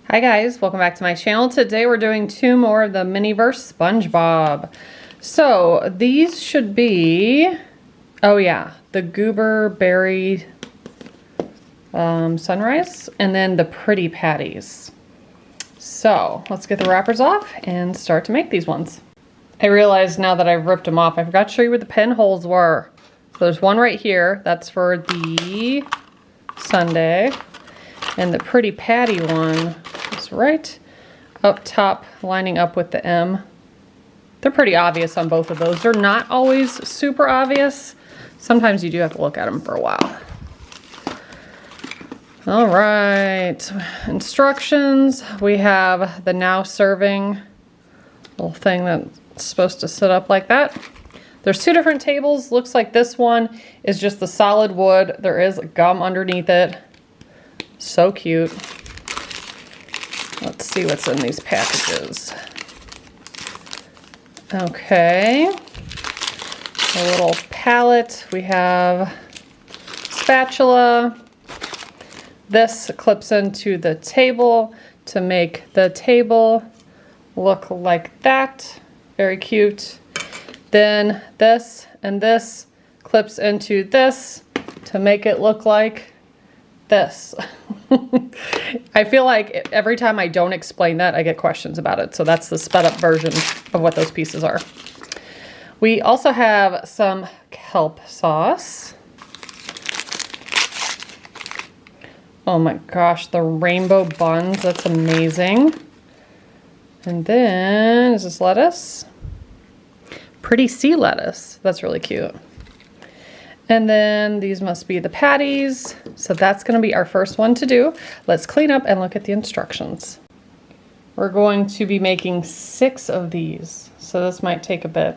Hi guys, welcome back to my channel. Today we're doing two more of the Miniverse SpongeBob. So these should be, oh yeah, the Gooberberry Sunrise and then the Pretty Patties. So let's get the wrappers off and start to make these ones. I realized now that I've ripped them off, I forgot to show you where the pinholes were. So there's one right here, that's for the Sundae, and the Pretty Patty one is right up top, lining up with the M. They're pretty obvious on both of those. They're not always super obvious. Sometimes you do have to look at them for a while. All right, instructions. We have the now serving little thing that's supposed to sit up like that. There's two different tables. Looks like this one is just the solid wood. There is gum underneath it. So cute. Let's see what's in these packages. Okay. A little palette. We have spatula. This clips into the table to make the table look like that. Very cute. Then this and this clips into this to make it look like this. I feel like every time I don't explain that, I get questions about it. So that's the sped up version of what those pieces are. We also have some kelp sauce. Oh my gosh, the rainbow buns, that's amazing. And then, is this lettuce? Pretty sea lettuce, that's really cute. And then these must be the patties. So that's gonna be our first one to do. Let's clean up and look at the instructions. We're going to be making 6 of these. So this might take a bit.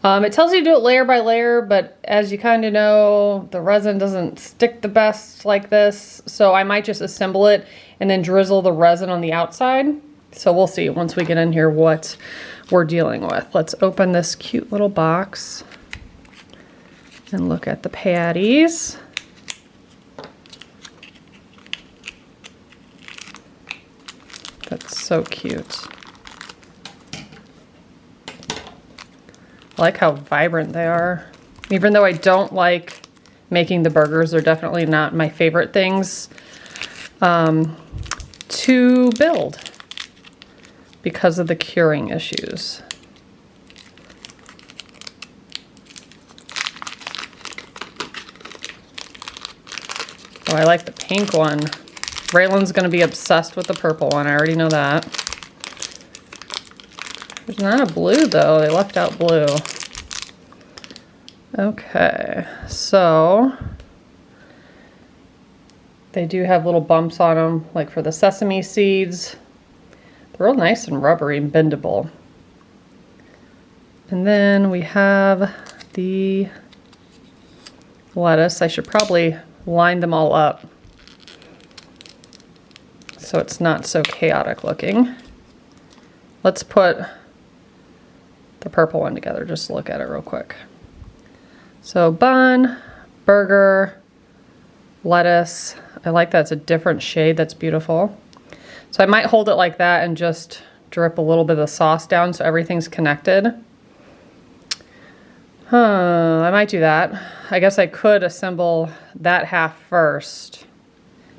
It tells you to do it layer by layer, but as you kind of know, the resin doesn't stick the best like this. So I might just assemble it and then drizzle the resin on the outside. So we'll see once we get in here what we're dealing with. Let's open this cute little box and look at the patties. That's so cute. I like how vibrant they are. Even though I don't like making the burgers, they're definitely not my favorite things to build because of the curing issues. Oh, I like the pink one. Raylan's gonna be obsessed with the purple one. I already know that. There's not a blue though. They left out blue. Okay, so they do have little bumps on them, like for the sesame seeds. They're real nice and rubbery and bendable. And then we have the lettuce. I should probably line them all up so it's not so chaotic looking. Let's put the purple one together, just to look at it real quick. So bun, burger, lettuce. I like that it's a different shade, that's beautiful. So I might hold it like that and just drip a little bit of the sauce down so everything's connected. I might do that. I guess I could assemble that half first.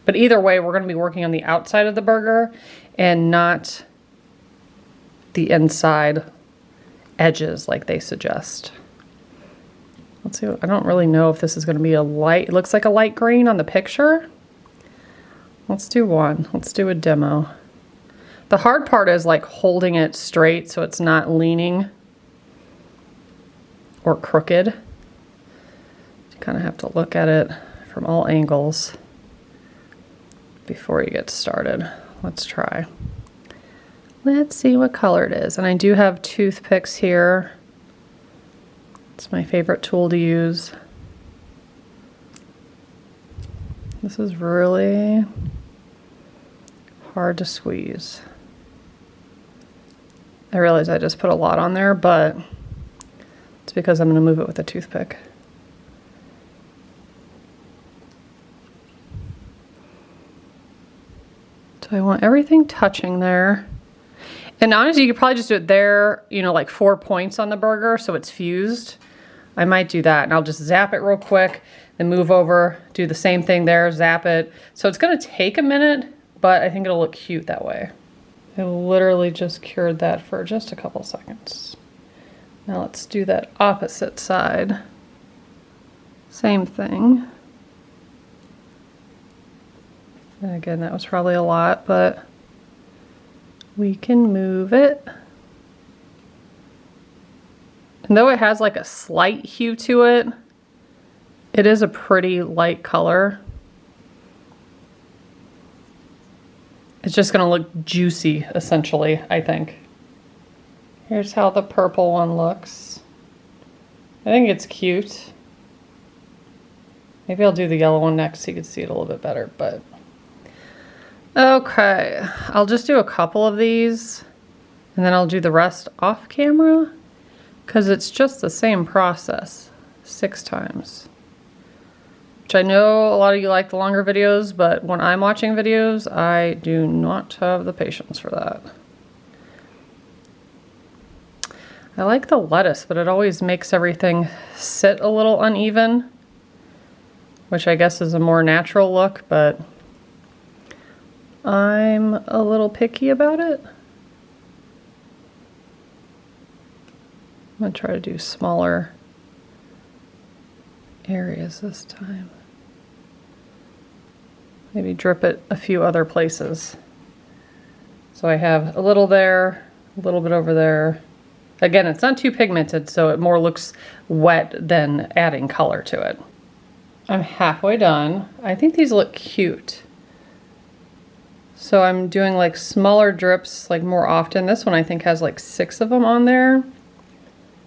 But either way, we're going to be working on the outside of the burger and not the inside edges like they suggest. Let's see. I don't really know if this is going to be a light. It looks like a light green on the picture. Let's do one. Let's do a demo. The hard part is like holding it straight so it's not leaning or crooked. You kind of have to look at it from all angles before you get started. Let's try. Let's see what color it is. And I do have toothpicks here. It's my favorite tool to use. This is really hard to squeeze. I realize I just put a lot on there, but it's because I'm going to move it with a toothpick. So I want everything touching there. And honestly, you could probably just do it there, you know, like 4 points on the burger so it's fused. I might do that, and I'll just zap it real quick, then move over, do the same thing there, zap it. So it's gonna take a minute, but I think it'll look cute that way. I literally just cured that for just a couple seconds. Now let's do that opposite side. Same thing. And again, that was probably a lot, but we can move it. And though it has like a slight hue to it, it is a pretty light color. It's just gonna look juicy, essentially, I think. Here's how the purple one looks. I think it's cute. Maybe I'll do the yellow one next so you can see it a little bit better, but. Okay, I'll just do a couple of these and then I'll do the rest off camera because it's just the same process 6 times. Which I know a lot of you like the longer videos, but when I'm watching videos, I do not have the patience for that. I like the lettuce, but it always makes everything sit a little uneven, which I guess is a more natural look, but I'm a little picky about it. I'm gonna try to do smaller areas this time. Maybe drip it a few other places. So I have a little there, a little bit over there. Again, it's not too pigmented, so it more looks wet than adding color to it. I'm halfway done. I think these look cute. So I'm doing like smaller drips like more often. This one I think has like 6 of them on there.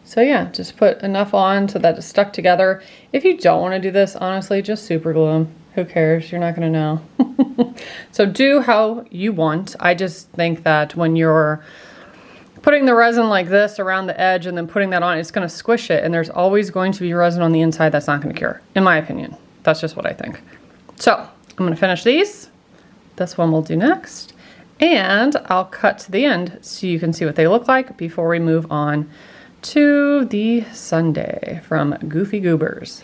So yeah, just put enough on so that it's stuck together. If you don't want to do this, honestly, just super glue them. Who cares? You're not going to know. So do how you want. I just think that when you're putting the resin like this around the edge and then putting that on, it's going to squish it, and there's always going to be resin on the inside that's not going to cure, in my opinion. That's just what I think. So I'm going to finish these. This one we'll do next, and I'll cut to the end so you can see what they look like before we move on to the Sundae from Goofy Goobers.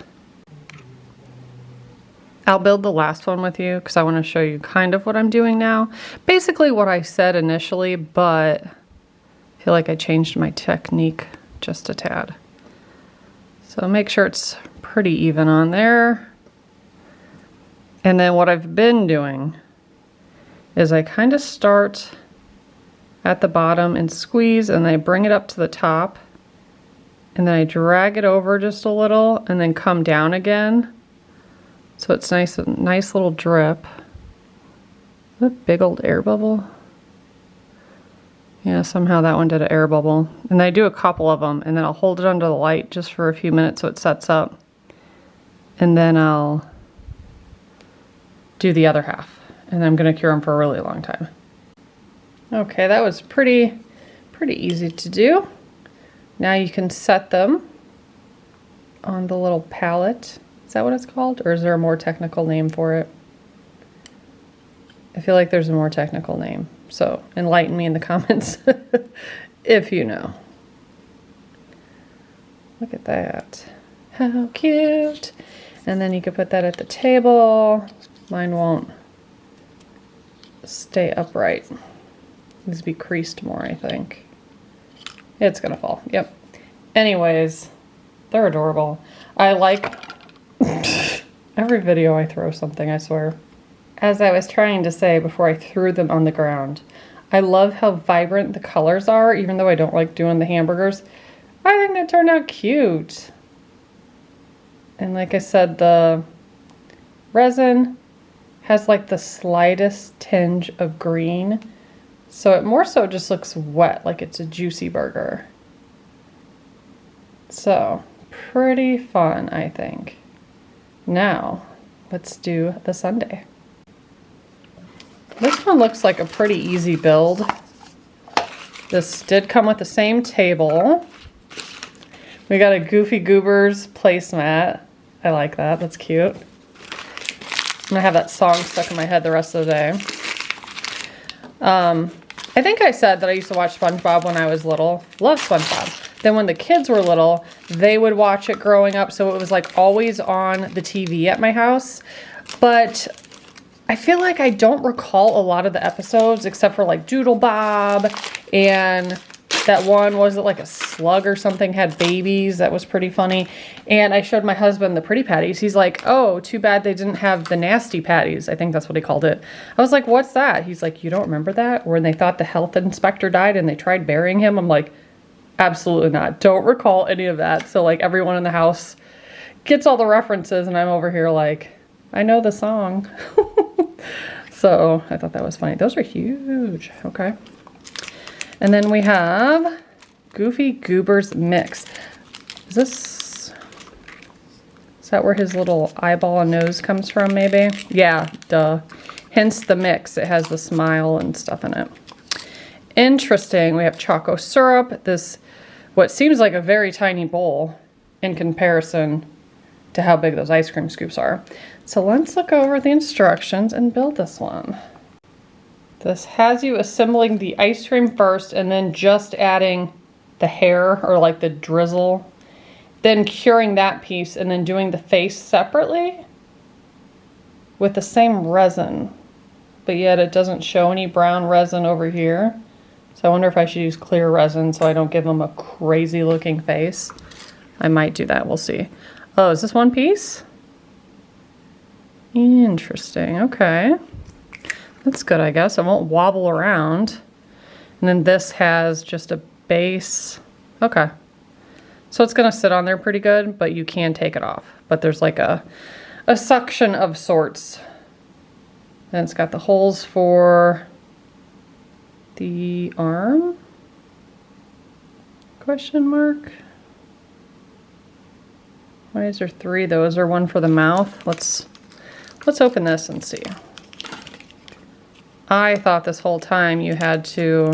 I'll build the last one with you because I want to show you kind of what I'm doing now. Basically what I said initially, but I feel like I changed my technique just a tad. So make sure it's pretty even on there. And then what I've been doing is I kind of start at the bottom and squeeze, and then I bring it up to the top, and then I drag it over just a little and then come down again. So it's nice little drip. A big old air bubble. Yeah, somehow that one did an air bubble. And I do a couple of them, and then I'll hold it under the light just for a few minutes so it sets up. And then I'll do the other half. And I'm gonna cure them for a really long time. Okay, that was pretty easy to do. Now you can set them on the little palette. Is that what it's called? Or is there a more technical name for it? I feel like there's a more technical name. So enlighten me in the comments if you know. Look at that. How cute. And then you can put that at the table. Mine won't stay upright. It needs to be creased more, I think. It's gonna fall. Yep. Anyways, they're adorable. I like every video I throw something, I swear. As I was trying to say before I threw them on the ground, I love how vibrant the colors are, even though I don't like doing the hamburgers. I think that turned out cute. And like I said, the resin has like the slightest tinge of green. So it more so just looks wet, like it's a juicy burger. So, pretty fun, I think. Now, let's do the Sundae. This one looks like a pretty easy build. This did come with the same table. We got a Goofy Goobers placemat. I like that, that's cute. I'm gonna have that song stuck in my head the rest of the day. I think I said that I used to watch SpongeBob when I was little. Love SpongeBob. Then when the kids were little, they would watch it growing up. So it was like always on the TV at my house. But I feel like I don't recall a lot of the episodes except for like Doodle Bob and that one, was it like a slug or something, had babies. That was pretty funny. And I showed my husband the Pretty Patties. He's like, oh, too bad they didn't have the Nasty Patties. I think that's what he called it. I was like, what's that? He's like, you don't remember that? When they thought the health inspector died and they tried burying him? I'm like, absolutely not. Don't recall any of that. So like everyone in the house gets all the references and I'm over here like, I know the song. So I thought that was funny. Those are huge. Okay. And then we have Goofy Goober's Mix. Is that where his little eyeball and nose comes from, maybe? Yeah, duh. Hence the mix. It has the smile and stuff in it. Interesting. We have choco syrup. This, what seems like a very tiny bowl in comparison to how big those ice cream scoops are. So let's look over the instructions and build this one. This has you assembling the ice cream first and then just adding the hair or like the drizzle, then curing that piece and then doing the face separately with the same resin, but yet it doesn't show any brown resin over here. So I wonder if I should use clear resin so I don't give them a crazy looking face. I might do that, we'll see. Oh, is this one piece? Interesting, okay. That's good, I guess. It won't wobble around. And then this has just a base. Okay. So it's going to sit on there pretty good, but you can take it off. But there's like a suction of sorts. And it's got the holes for the arm? Question mark? Why is there three? Those are one for the mouth. Let's open this and see. I thought this whole time you had to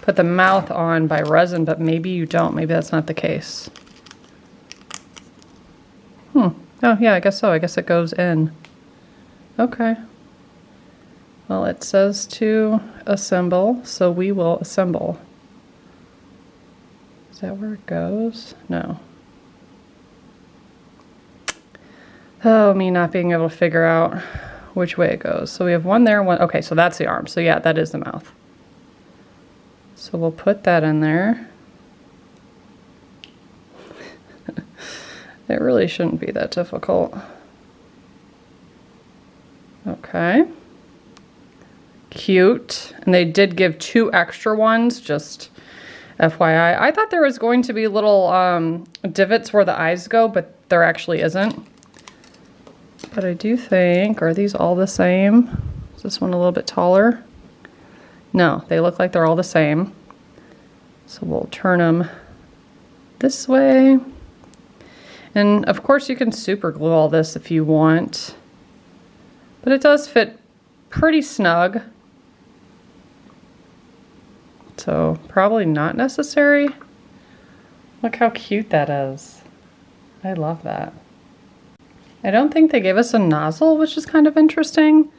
put the mouth on by resin, but maybe you don't. Maybe that's not the case. Oh, yeah, I guess so. I guess it goes in. Okay. Well, it says to assemble, so we will assemble. Is that where it goes? No. Oh, me not being able to figure out which way it goes. So we have one there, one. Okay, so that's the arm. So yeah, that is the mouth. So we'll put that in there. It really shouldn't be that difficult. Okay. Cute. And they did give 2 extra ones, just FYI. I thought there was going to be little divots where the eyes go, but there actually isn't. But I do think, are these all the same? Is this one a little bit taller? No, they look like they're all the same. So we'll turn them this way. And of course you can super glue all this if you want. But it does fit pretty snug. So probably not necessary. Look how cute that is. I love that. I don't think they gave us a nozzle, which is kind of interesting,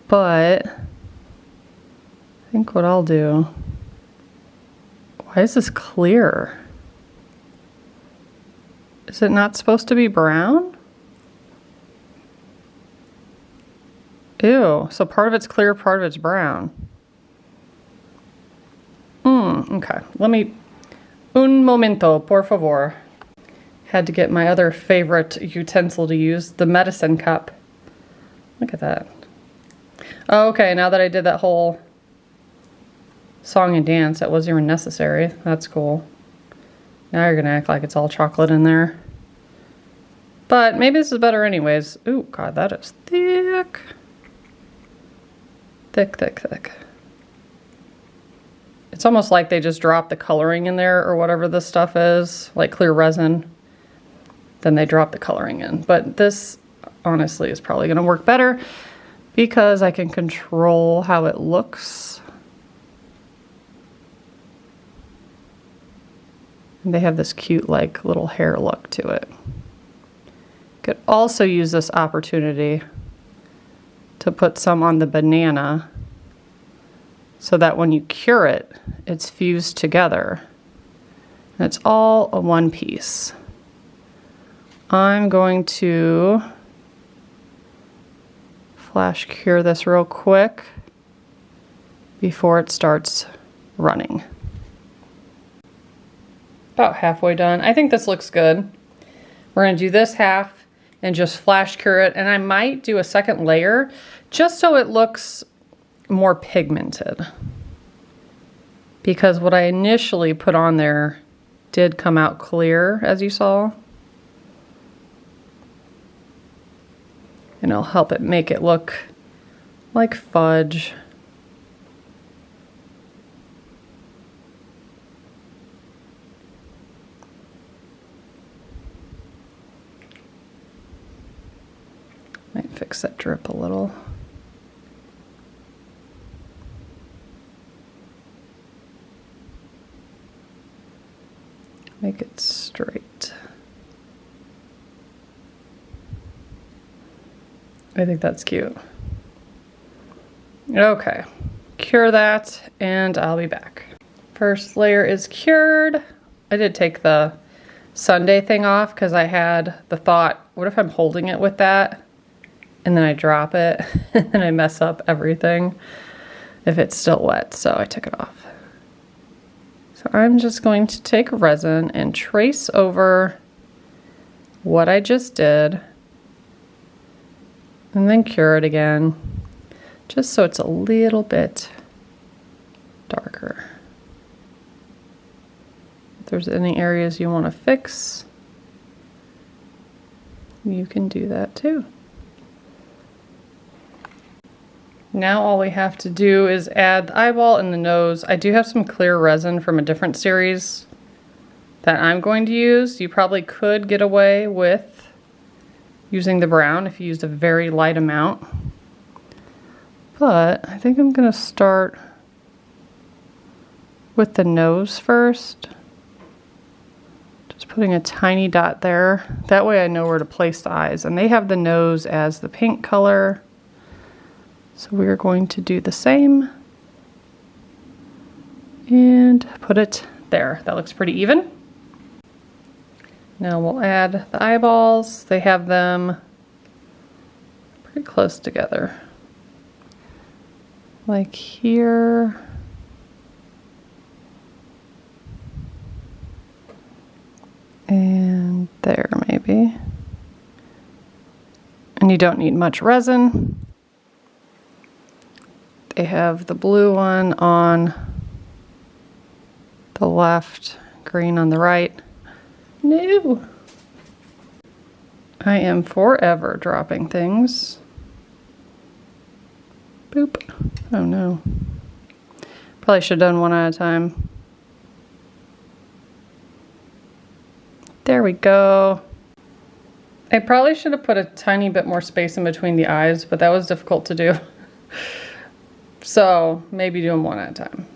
but I think what I'll do, why is this clear? Is it not supposed to be brown? Ew, so part of it's clear, part of it's brown. Okay, let me, un momento, por favor. Had to get my other favorite utensil to use, the medicine cup. Look at that. Oh, okay, now that I did that whole song and dance, that wasn't even necessary. That's cool. Now you're gonna act like it's all chocolate in there. But maybe this is better anyways. Ooh, God, that is thick. Thick, thick, thick. It's almost like they just dropped the coloring in there or whatever this stuff is, like clear resin. Then they drop the coloring in. But this, honestly, is probably going to work better because I can control how it looks. And they have this cute, like, little hair look to it. Could also use this opportunity to put some on the banana so that when you cure it, it's fused together. And it's all a one piece. I'm going to flash cure this real quick before it starts running. About halfway done. I think this looks good. We're going to do this half and just flash cure it, and I might do a second layer just so it looks more pigmented, because what I initially put on there did come out clear, as you saw, and it'll help it make it look like fudge. Might fix that drip a little. Make it straight. I think that's cute. Okay, cure that and I'll be back. First layer is cured. I did take the Sundae thing off because I had the thought, what if I'm holding it with that and then I drop it and then I mess up everything if it's still wet, so I took it off. So I'm just going to take resin and trace over what I just did and then cure it again, just so it's a little bit darker. If there's any areas you want to fix, you can do that too. Now all we have to do is add the eyeball and the nose. I do have some clear resin from a different series that I'm going to use. You probably could get away with using the brown if you used a very light amount. But I think I'm gonna start with the nose first. Just putting a tiny dot there. That way I know where to place the eyes. And they have the nose as the pink color. So we're going to do the same and put it there. That looks pretty even. Now we'll add the eyeballs. They have them pretty close together. Like here. And there maybe. And you don't need much resin. They have the blue one on the left, green on the right. No! I am forever dropping things. Boop. Oh no. Probably should have done one at a time. There we go. I probably should have put a tiny bit more space in between the eyes, but that was difficult to do. So maybe do them one at a time.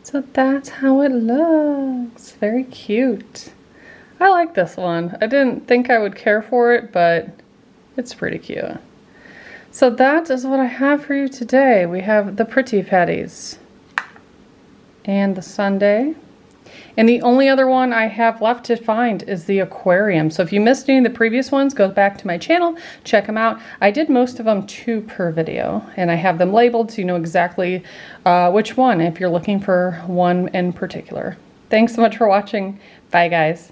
So that's how it looks. Very cute. I like this one. I didn't think I would care for it, but it's pretty cute. So that is what I have for you today. We have the Pretty Patties and the Sundae. And the only other one I have left to find is the aquarium. So if you missed any of the previous ones, go back to my channel, check them out. I did most of them 2 per video, and I have them labeled so you know exactly which one if you're looking for one in particular. Thanks so much for watching. Bye, guys.